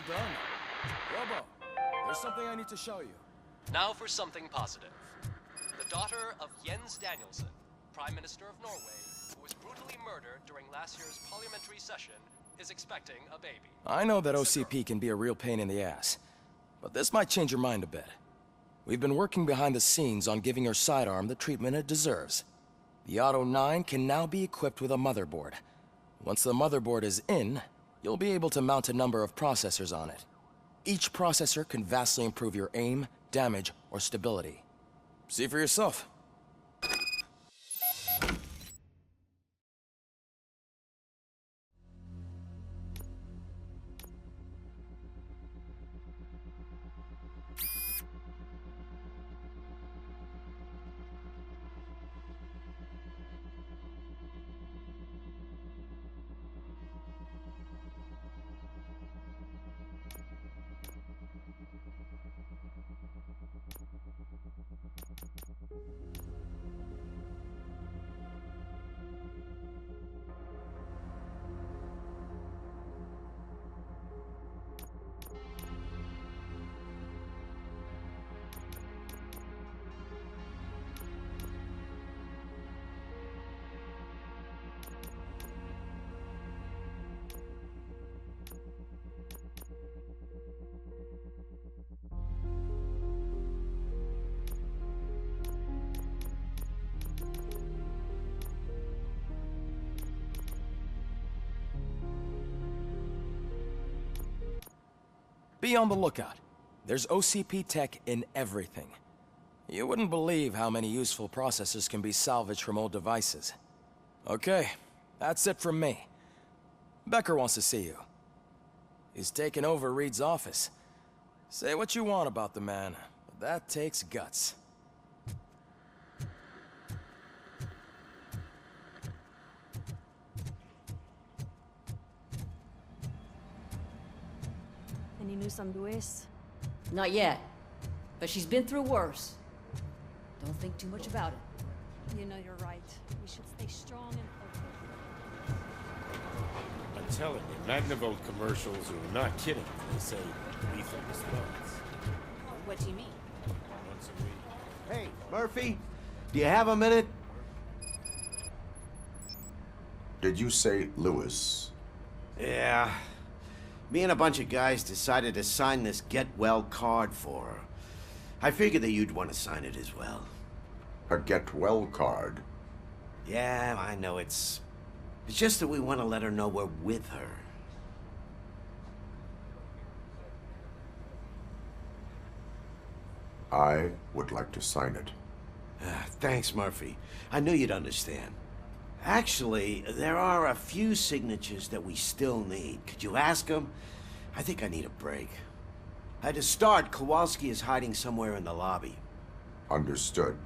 done. Robo, there's something I need to show you. Now for something positive. The daughter of Jens Danielson, Prime Minister of Norway, who was brutally murdered during last year's parliamentary session, is expecting a baby. I know that OCP can be a real pain in the ass, but this might change your mind a bit. We've been working behind the scenes on giving her sidearm the treatment it deserves. The Auto 9 can now be equipped with a motherboard. Once the motherboard is in, you'll be able to mount a number of processors on it. Each processor can vastly improve your aim, damage, or stability. See for yourself. Be on the lookout. There's OCP tech in everything. You wouldn't believe how many useful processors can be salvaged from old devices. Okay, that's it from me. Becker wants to see you. He's taken over Reed's office. Say what you want about the man, but that takes guts. Any news on Luis? Not yet. But she's been through worse. Don't think too much about it. You know you're right. We should stay strong and focused. I'm telling you, Magnavolt commercials are not kidding. They say lethal response. What do you mean? Once a week. Hey, Murphy, do you have a minute? Did you say Lewis? Yeah. Me and a bunch of guys decided to sign this get well card for her. I figured that you'd want to sign it as well. A get well card? Yeah, I know it's just that we want to let her know we're with her. I would like to sign it. Thanks, Murphy. I knew you'd understand. Actually, there are a few signatures that we still need. Could you ask them? I think I need a break. To start, Kowalski is hiding somewhere in the lobby. Understood.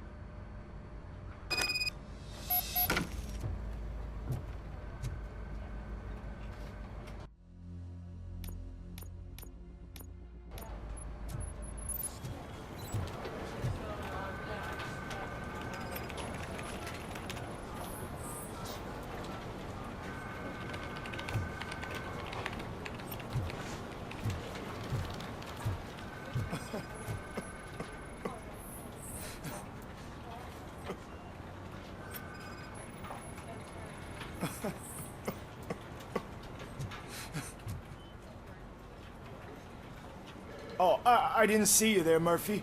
Oh, I didn't see you there, Murphy.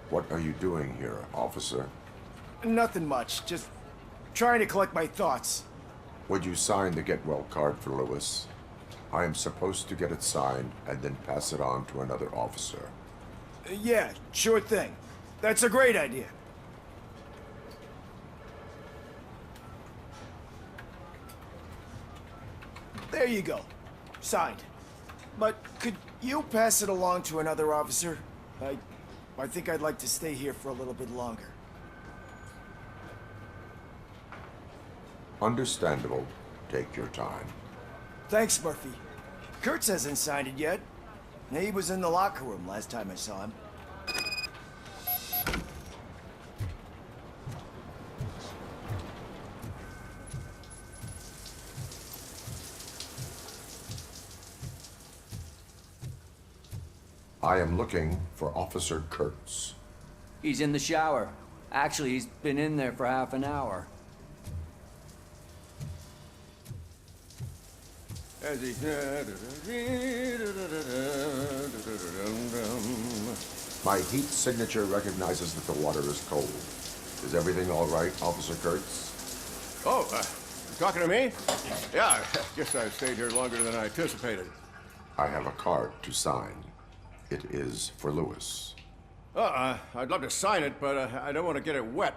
What are you doing here, officer? Nothing much, just trying to collect my thoughts. Would you sign the get well card for Lewis? I am supposed to get it signed and then pass it on to another officer. Yeah, sure thing. That's a great idea. There you go. Signed. But could you pass it along to another officer? I think I'd like to stay here for a little bit longer. Understandable. Take your time. Thanks, Murphy. Kurtz hasn't signed it yet. He was in the locker room last time I saw him. I am looking for Officer Kurtz. He's in the shower. Actually, he's been in there for half an hour. My heat signature recognizes that the water is cold. Is everything all right, Officer Kurtz? Oh, you talking to me? Yeah, I guess I stayed here longer than I anticipated. I have a card to sign. It is for Lewis. I'd love to sign it, but I don't want to get it wet.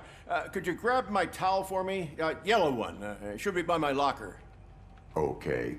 Could you grab my towel for me? Yellow one. It should be by my locker. Okay.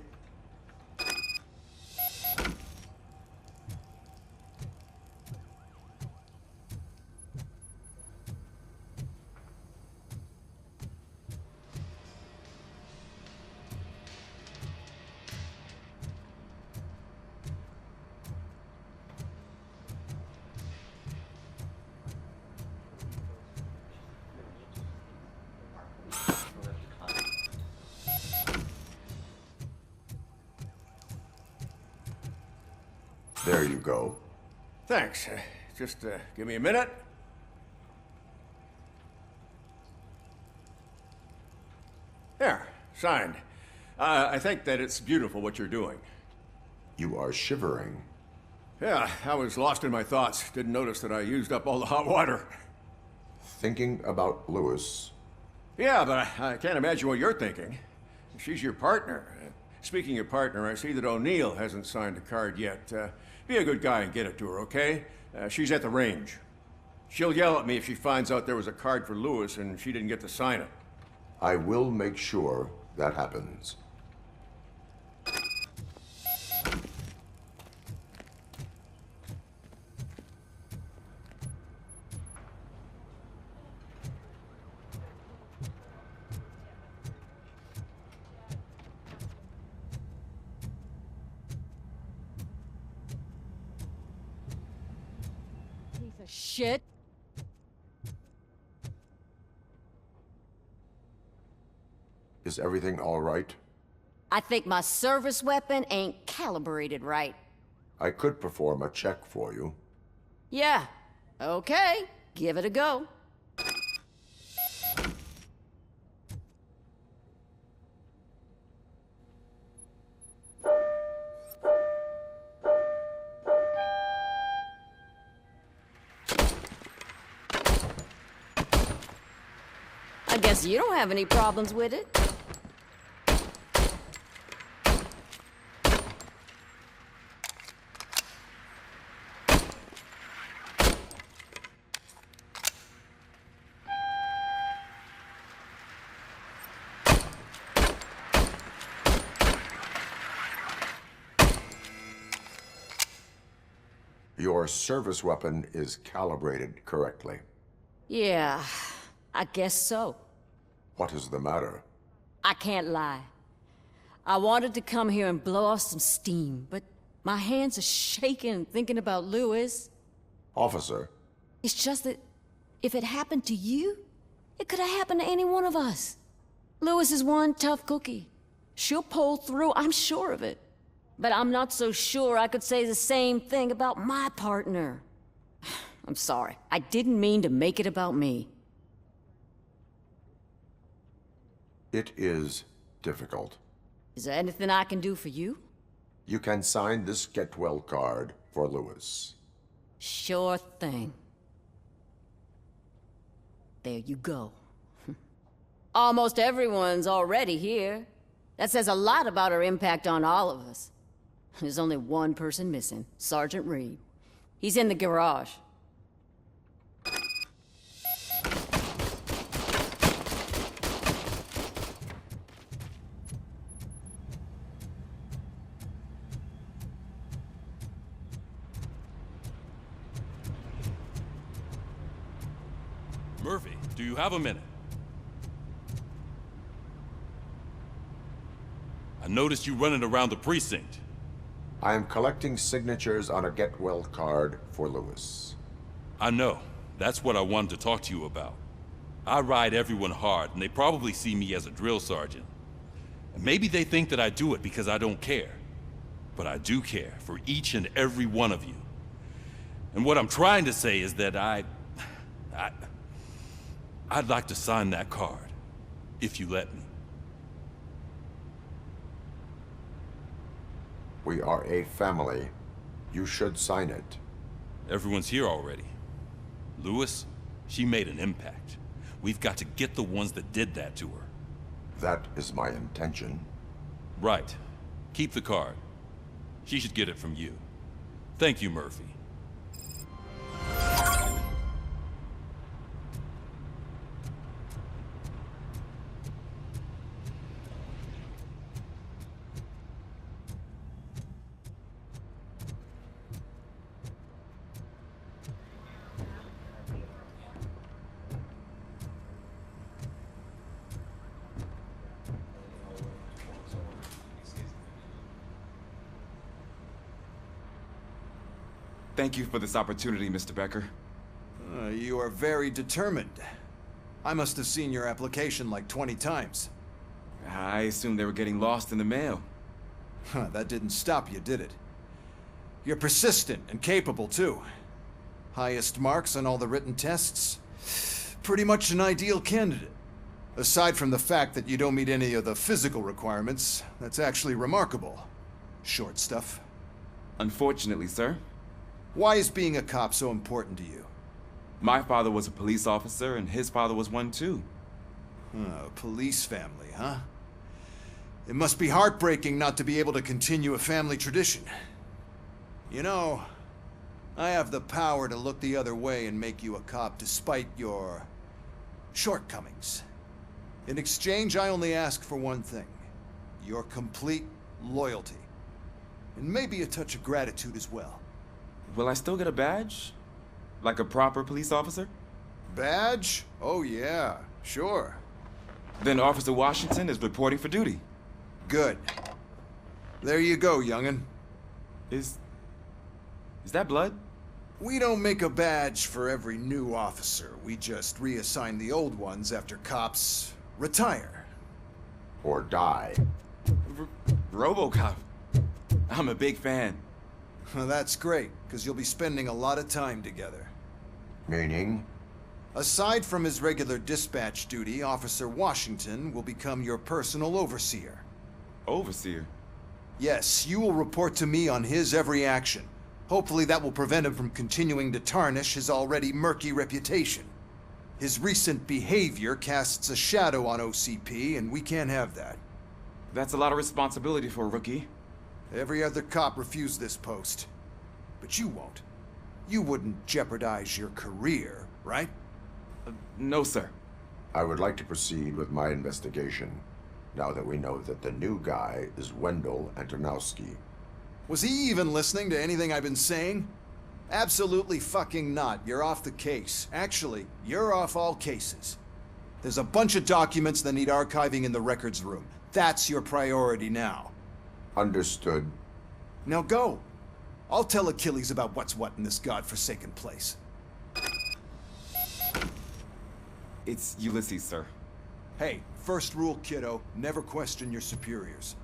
There you go. Thanks. Just give me a minute. There, signed. I think that it's beautiful what you're doing. You are shivering. Yeah, I was lost in my thoughts. Didn't notice that I used up all the hot water. Thinking about Lewis. Yeah, but I can't imagine what you're thinking. She's your partner. Speaking of partner, I see that O'Neill hasn't signed a card yet. Be a good guy and get it to her, okay? She's at the range. She'll yell at me if she finds out there was a card for Lewis and she didn't get to sign it. I will make sure that happens. Piece of shit. Is everything all right? I think my service weapon ain't calibrated right. I could perform a check for you. Yeah. Okay. Give it a go. I guess you don't have any problems with it. Your service weapon is calibrated correctly. Yeah, I guess so. What is the matter? I can't lie. I wanted to come here and blow off some steam, but my hands are shaking thinking about Lewis. Officer, It's just that if it happened to you, it could have happened to any one of us. Lewis is one tough cookie. She'll pull through, I'm sure of it. But I'm not so sure I could say the same thing about my partner. I'm sorry. I didn't mean to make it about me. it is difficult. Is there anything I can do for you? You can sign this get well card for Lewis. Sure thing. There you go. Almost everyone's already here. That says a lot about her impact on all of us. There's only one person missing, Sergeant Reed. He's in the garage. Murphy, do you have a minute? I noticed you running around the precinct. I am collecting signatures on a get well card for Lewis. I know. That's what I wanted to talk to you about. I ride everyone hard, and they probably see me as a drill sergeant. And maybe they think that I do it because I don't care. But I do care for each and every one of you. And what I'm trying to say is that I'd like to sign that card, if you let me. We are a family. You should sign it. Everyone's here already. Lewis, she made an impact. We've got to get the ones that did that to her. That is my intention. Right. Keep the card. She should get it from you. Thank you, Murphy. Thank you for this opportunity, Mr. Becker. You are very determined. I must have seen your application like 20 times. I assumed they were getting lost in the mail. That didn't stop you, did it? You're persistent and capable, too. Highest marks on all the written tests. Pretty much an ideal candidate. Aside from the fact that you don't meet any of the physical requirements, that's actually remarkable. Short stuff. Unfortunately, sir. Why is being a cop so important to you? My father was a police officer, and his father was one too. Police family, huh? It must be heartbreaking not to be able to continue a family tradition. You know, I have the power to look the other way and make you a cop despite your shortcomings. In exchange, I only ask for one thing. Your complete loyalty. And maybe a touch of gratitude as well. Will I still get a badge? Like a proper police officer? Badge? Oh yeah, sure. Then Officer Washington is reporting for duty. Good. There you go, young'un. Is that blood? We don't make a badge for every new officer. We just reassign the old ones after cops retire. Or die. Robocop. I'm a big fan. That's great, because you'll be spending a lot of time together. Meaning? Aside from his regular dispatch duty, Officer Washington will become your personal overseer. Overseer? Yes, you will report to me on his every action. Hopefully that will prevent him from continuing to tarnish his already murky reputation. His recent behavior casts a shadow on OCP, and we can't have that. That's a lot of responsibility for a rookie. Every other cop refused this post. But you won't. You wouldn't jeopardize your career, right? No, sir. I would like to proceed with my investigation, now that we know that the new guy is Wendell Antonowski. Was he even listening to anything I've been saying? Absolutely fucking not. You're off the case. Actually, you're off all cases. There's a bunch of documents that need archiving in the records room. That's your priority now. Understood. Now go. I'll tell Achilles about what's what in this godforsaken place. It's Ulysses, sir. Hey, first rule, kiddo, never question your superiors.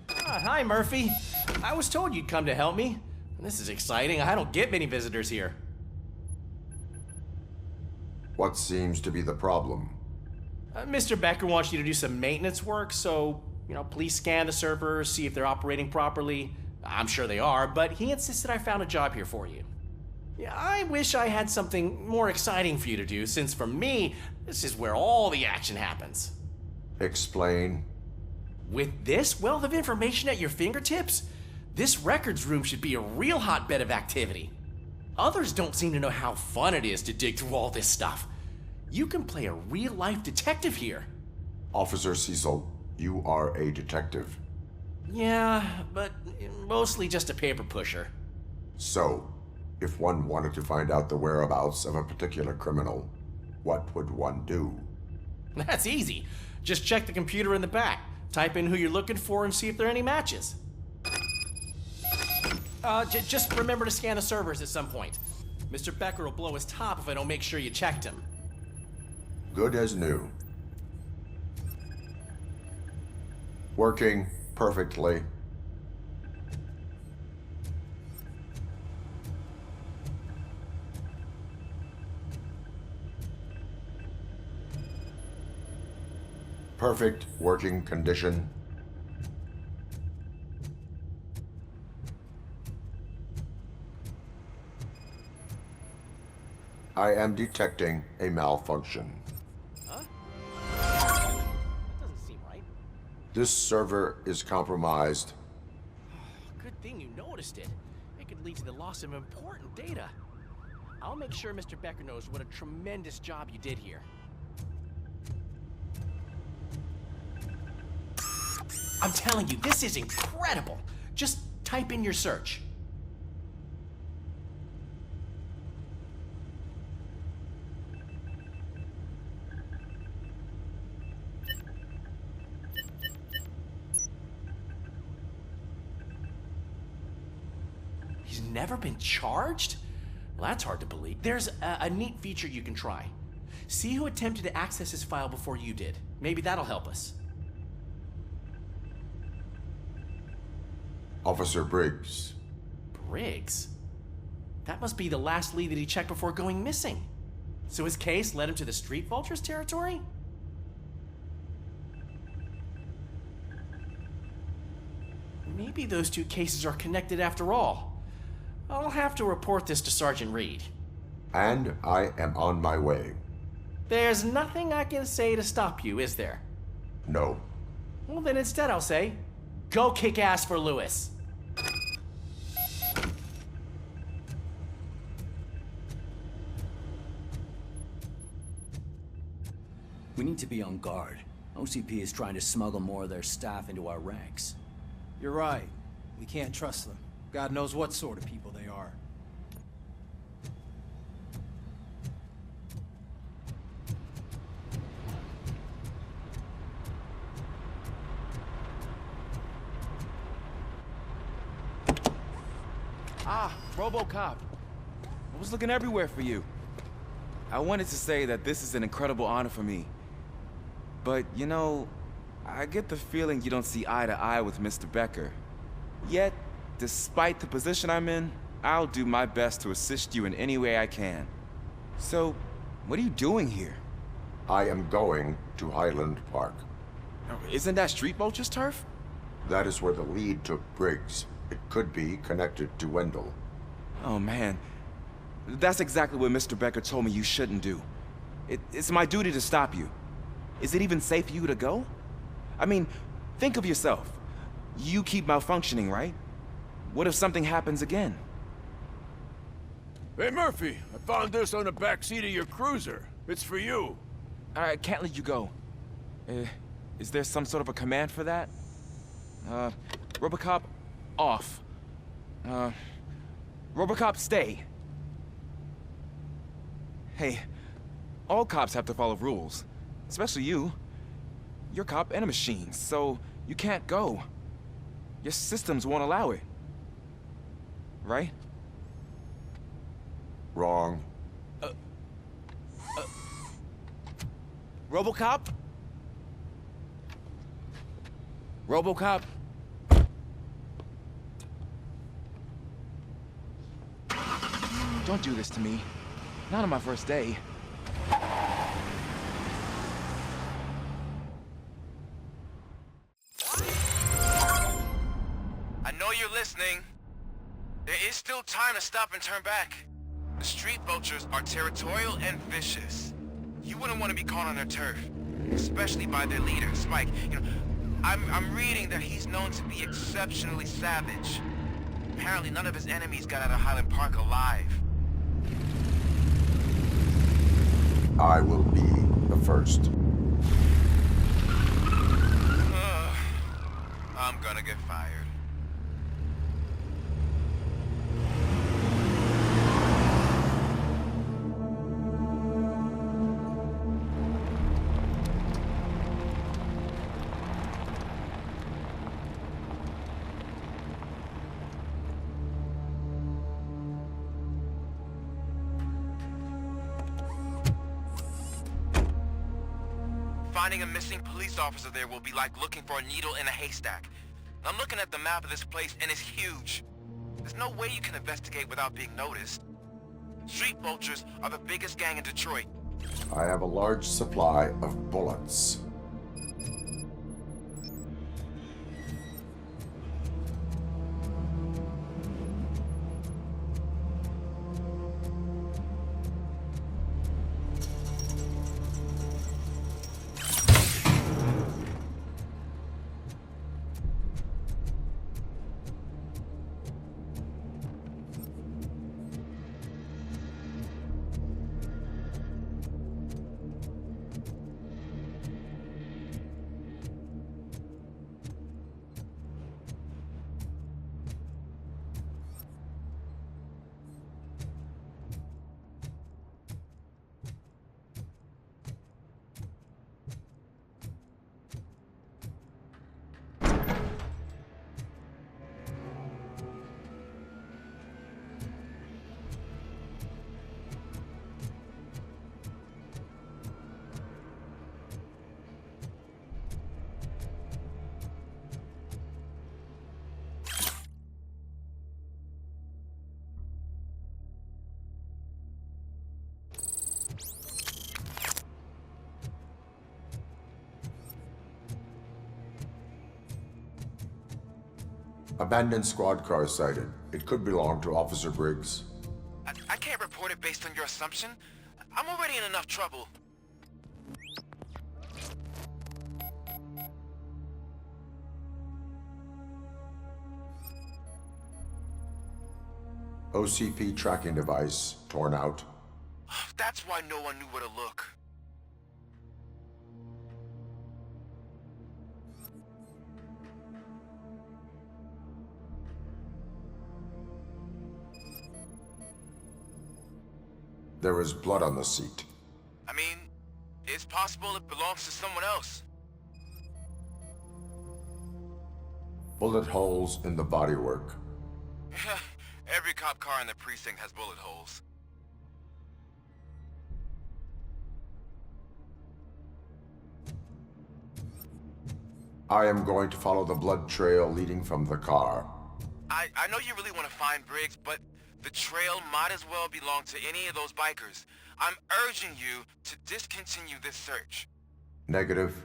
Hi, Murphy. I was told you'd come to help me. This is exciting. I don't get many visitors here. What seems to be the problem? Mr. Becker wants you to do some maintenance work, so, please scan the servers, see if they're operating properly. I'm sure they are, but he insisted I found a job here for you. Yeah, I wish I had something more exciting for you to do, since for me, this is where all the action happens. Explain. With this wealth of information at your fingertips, this records room should be a real hotbed of activity. Others don't seem to know how fun it is to dig through all this stuff. You can play a real-life detective here. Officer Cecil, you are a detective. Yeah, but mostly just a paper pusher. So, if one wanted to find out the whereabouts of a particular criminal, what would one do? That's easy. Just check the computer in the back, type in who you're looking for, and see if there are any matches. Just remember to scan the servers at some point. Mr. Becker will blow his top if I don't make sure you checked him. Good as new. Working perfectly. Perfect working condition. I am detecting a malfunction. Huh? That doesn't seem right. This server is compromised. Good thing you noticed it. It could lead to the loss of important data. I'll make sure Mr. Becker knows what a tremendous job you did here. I'm telling you, this is incredible. Just type in your search. He's never been charged? Well, that's hard to believe. There's a neat feature you can try. See who attempted to access his file before you did. Maybe that'll help us. Officer Briggs. Briggs? That must be the last lead that he checked before going missing. So his case led him to the Street Vultures territory? Maybe those two cases are connected after all. I'll have to report this to Sergeant Reed. And I am on my way. There's nothing I can say to stop you, is there? No. Well, then instead I'll say, go kick ass for Lewis. We need to be on guard. OCP is trying to smuggle more of their staff into our ranks. You're right. We can't trust them. God knows what sort of people they are. Ah, Robocop. I was looking everywhere for you. I wanted to say that this is an incredible honor for me. But, you know, I get the feeling you don't see eye to eye with Mr. Becker. Yet, despite the position I'm in, I'll do my best to assist you in any way I can. So, what are you doing here? I am going to Highland Park. Isn't that Street Vulture's turf? That is where the lead took Briggs. It could be connected to Wendell. Oh, man. That's exactly what Mr. Becker told me you shouldn't do. It's my duty to stop you. Is it even safe for you to go? I mean, think of yourself. You keep malfunctioning, right? What if something happens again? Hey, Murphy, I found this on the back seat of your cruiser. It's for you. I can't let you go. Is there some sort of a command for that? Robocop, off. Robocop, stay. Hey, all cops have to follow rules. Especially you. You're a cop and a machine, so you can't go. Your systems won't allow it. Right? Wrong. Robocop? Robocop? Don't do this to me. Not on my first day. I know you're listening. There is still time to stop and turn back. The Street Vultures are territorial and vicious. You wouldn't want to be caught on their turf, especially by their leader, Spike. You know, I'm reading that he's known to be exceptionally savage. Apparently none of his enemies got out of Highland Park alive. I will be the first. I'm gonna get fired. finding a missing police officer there will be like looking for a needle in a haystack. I'm looking at the map of this place and it's huge. There's no way you can investigate without being noticed. Street vultures are the biggest gang in Detroit. I have a large supply of bullets. Abandoned squad car sighted. It could belong to Officer Briggs. I can't report it based on your assumption. I'm already in enough trouble. OCP tracking device torn out. That's why no one knew where to look. There is blood on the seat. I mean, it's possible it belongs to someone else. Bullet holes in the bodywork. Every cop car in the precinct has bullet holes. I am going to follow the blood trail leading from the car. I know you really want to find Briggs, but the trail might as well belong to any of those bikers. I'm urging you to discontinue this search. Negative.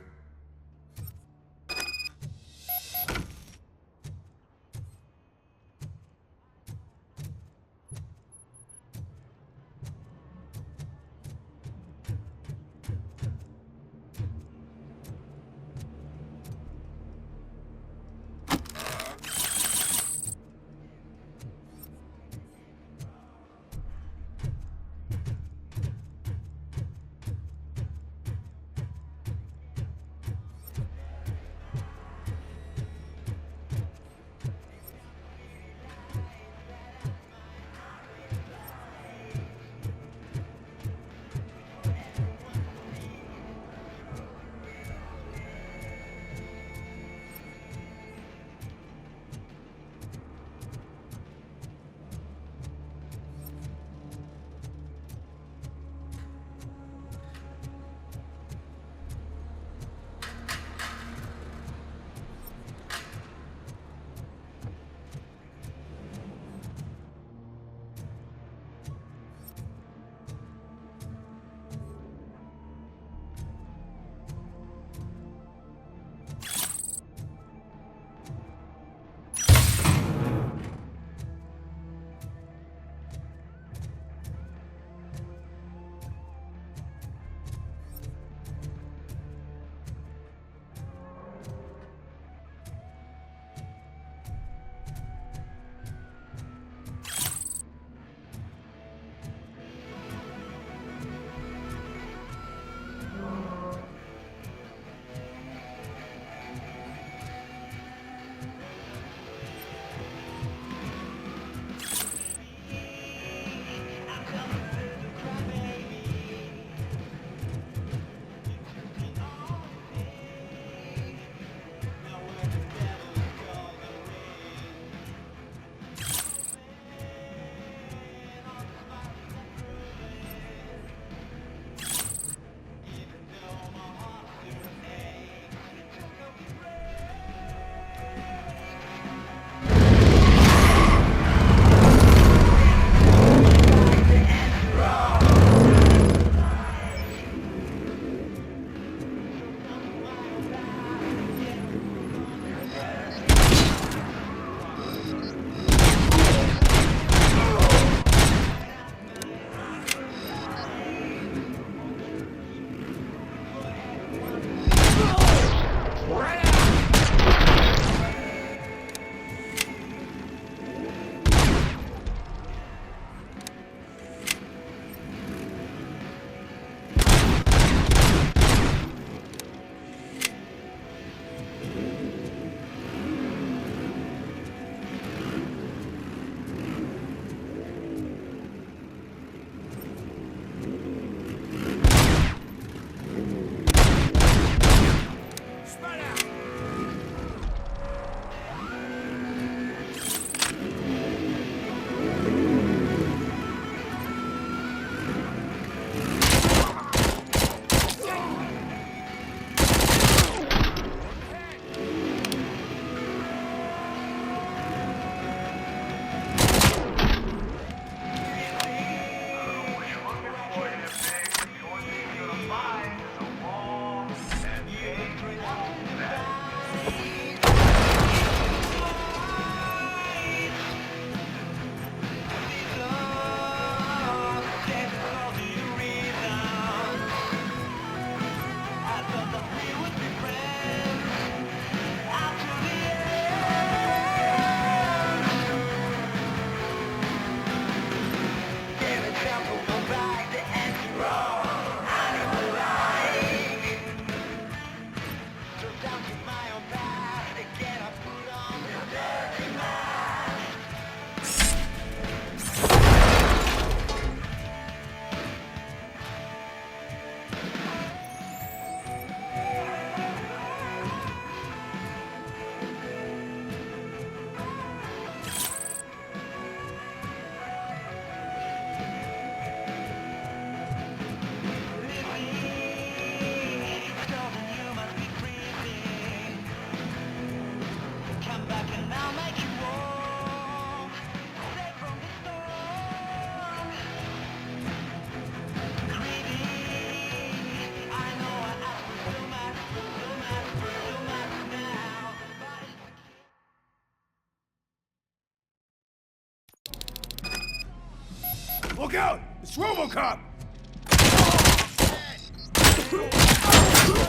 out! It's Robocop!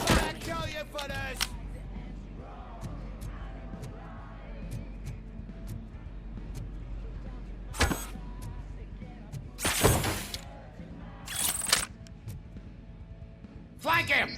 I tell you for this! Flank him!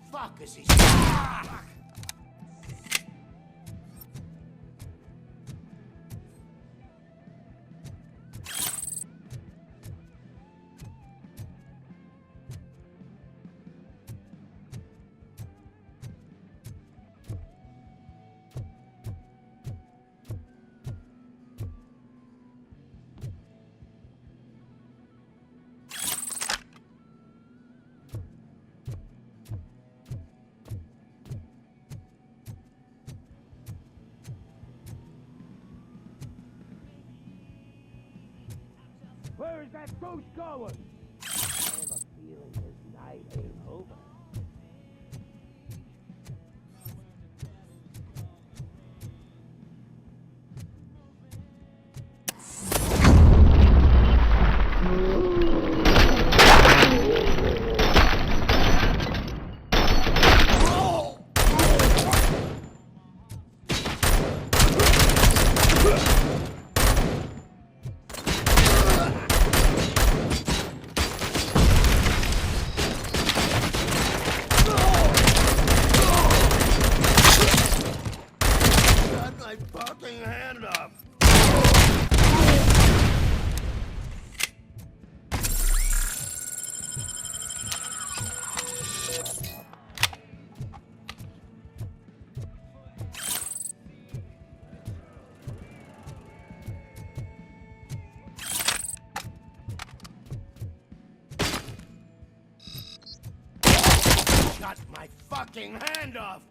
Fuck is he? Where is that ghost going? I have a feeling this night ain't over. Fucking hand up! Got my fucking hand off!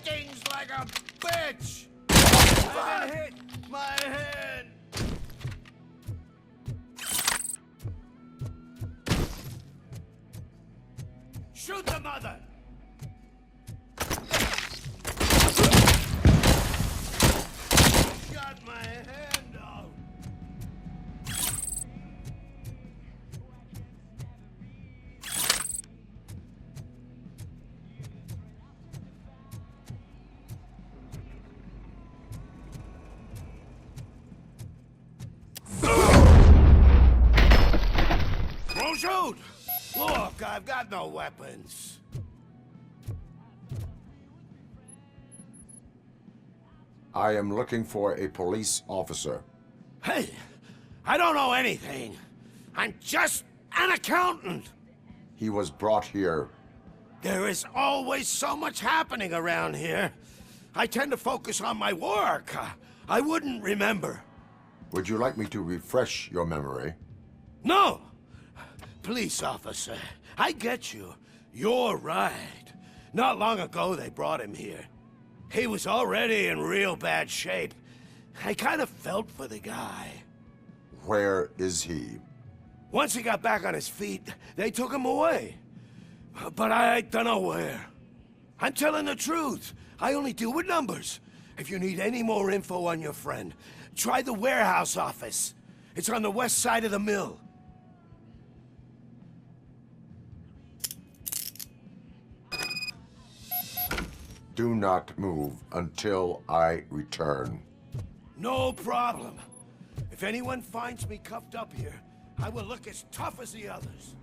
Stings like a bitch! I've been hit! My hand! Shoot the mother! Got my hand off! Don't shoot! Look, I've got no weapons. I am looking for a police officer. Hey, I don't know anything. I'm just an accountant. He was brought here. There is always so much happening around here. I tend to focus on my work. I wouldn't remember. Would you like me to refresh your memory? No! Police officer, I get you. You're right. Not long ago they brought him here. He was already in real bad shape. I kind of felt for the guy. Where is he? Once he got back on his feet, they took him away. But I don't know where. I'm telling the truth. I only deal with numbers. If you need any more info on your friend, try the warehouse office. It's on the west side of the mill. Do not move until I return. No problem. If anyone finds me cuffed up here, I will look as tough as the others.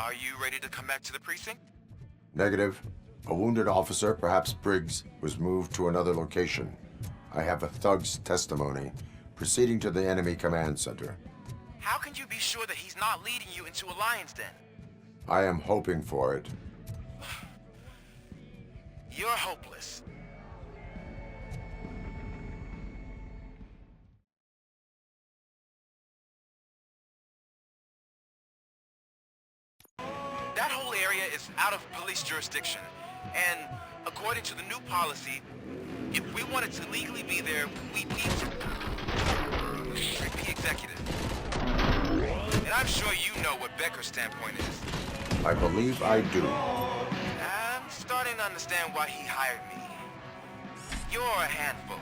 Are you ready to come back to the precinct? Negative. A wounded officer, perhaps Briggs, was moved to another location. I have a thug's testimony proceeding to the enemy command center. How can you be sure that he's not leading you into a lion's den? I am hoping for it. You're hopeless. That whole area is out of police jurisdiction, and according to the new policy, if we wanted to legally be there, we'd need to repeat executive. And I'm sure you know what Becker's standpoint is. I believe I do. I'm starting to understand why he hired me. You're a handful.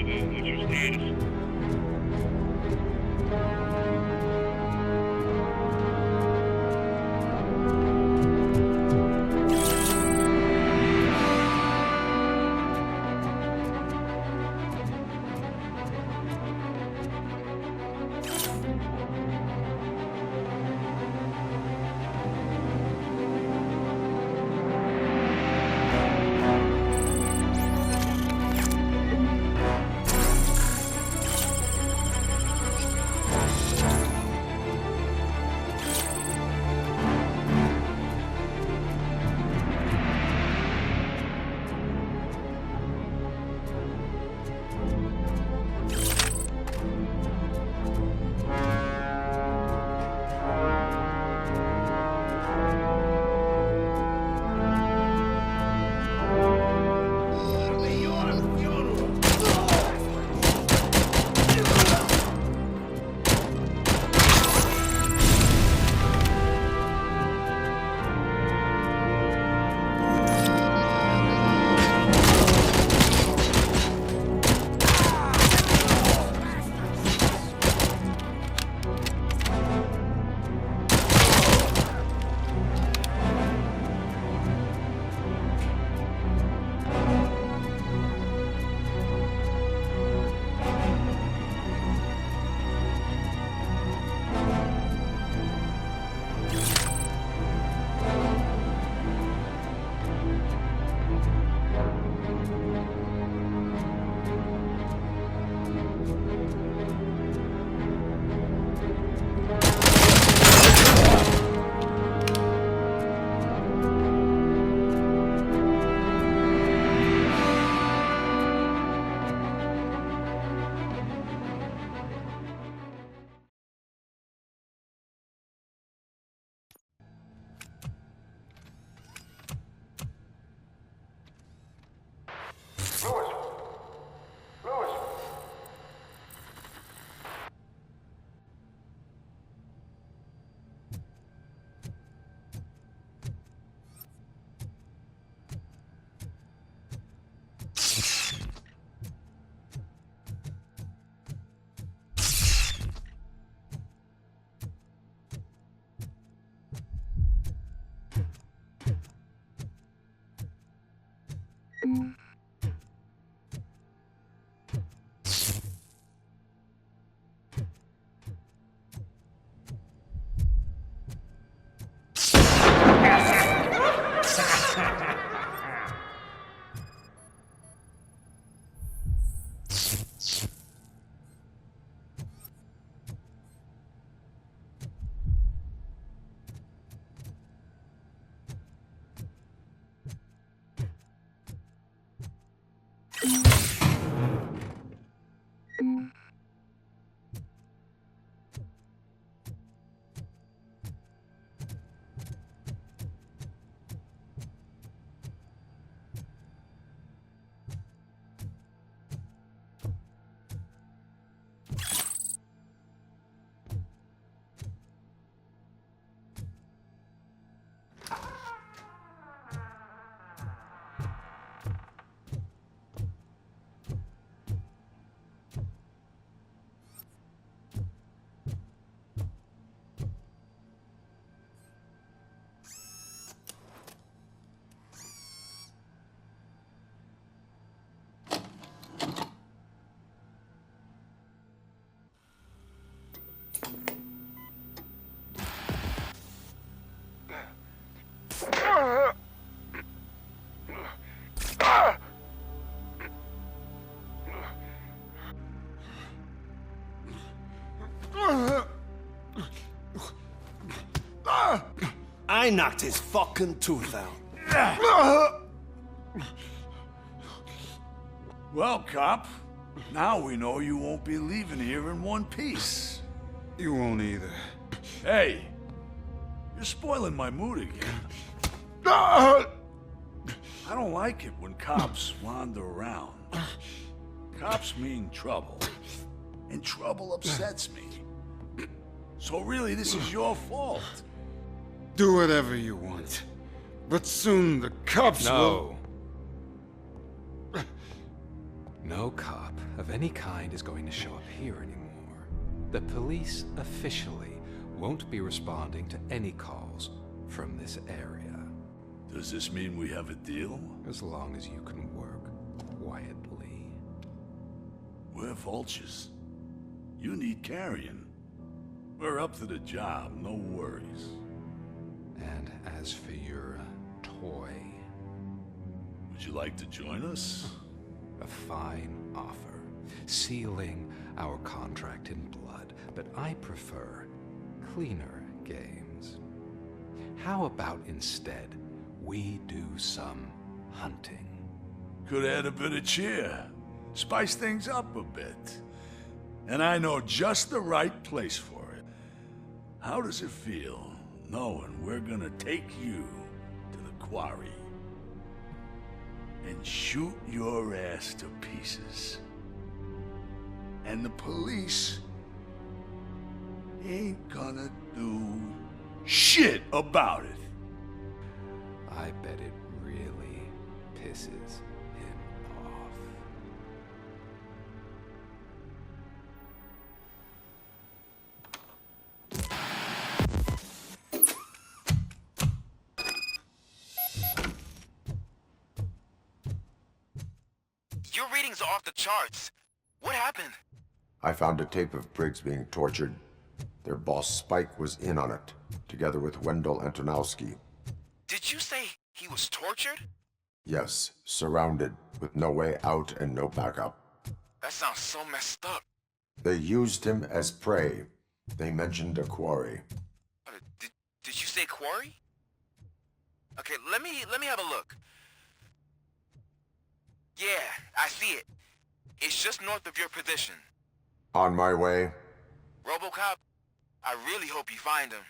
amigo. Muchos días. I knocked his fucking tooth out. Well, cop, now we know you won't be leaving here in one piece. You won't either. Hey, you're spoiling my mood again. Ah! I don't like it when cops wander around. Cops mean trouble, and trouble upsets me. So really, this is your fault. Do whatever you want, but soon the cops will... No, cop. of any kind is going to show up here anymore. The police officially won't be responding to any calls from this area. Does this mean we have a deal? As long as you can work quietly. We're vultures. You need carrion. We're up to the job, no worries. And as for your toy... Would you like to join us? A fine offer, sealing our contract in blood, but I prefer cleaner games. How about instead we do some hunting? Could add a bit of cheer, spice things up a bit. And I know just the right place for it. How does it feel knowing we're gonna take you to the quarry and shoot your ass to pieces? And the police ain't gonna do shit about it. I bet it really pisses him off. Your readings are off the charts. What happened? I found a tape of Briggs being tortured. Their boss Spike was in on it, together with Wendell Antonowski. Did you say he was tortured? Yes, surrounded, with no way out and no backup. That sounds so messed up. They used him as prey. They mentioned a quarry. Did you say quarry? Okay, let me have a look. Yeah, I see it. It's just north of your position. On my way. Robocop, I really hope you find him.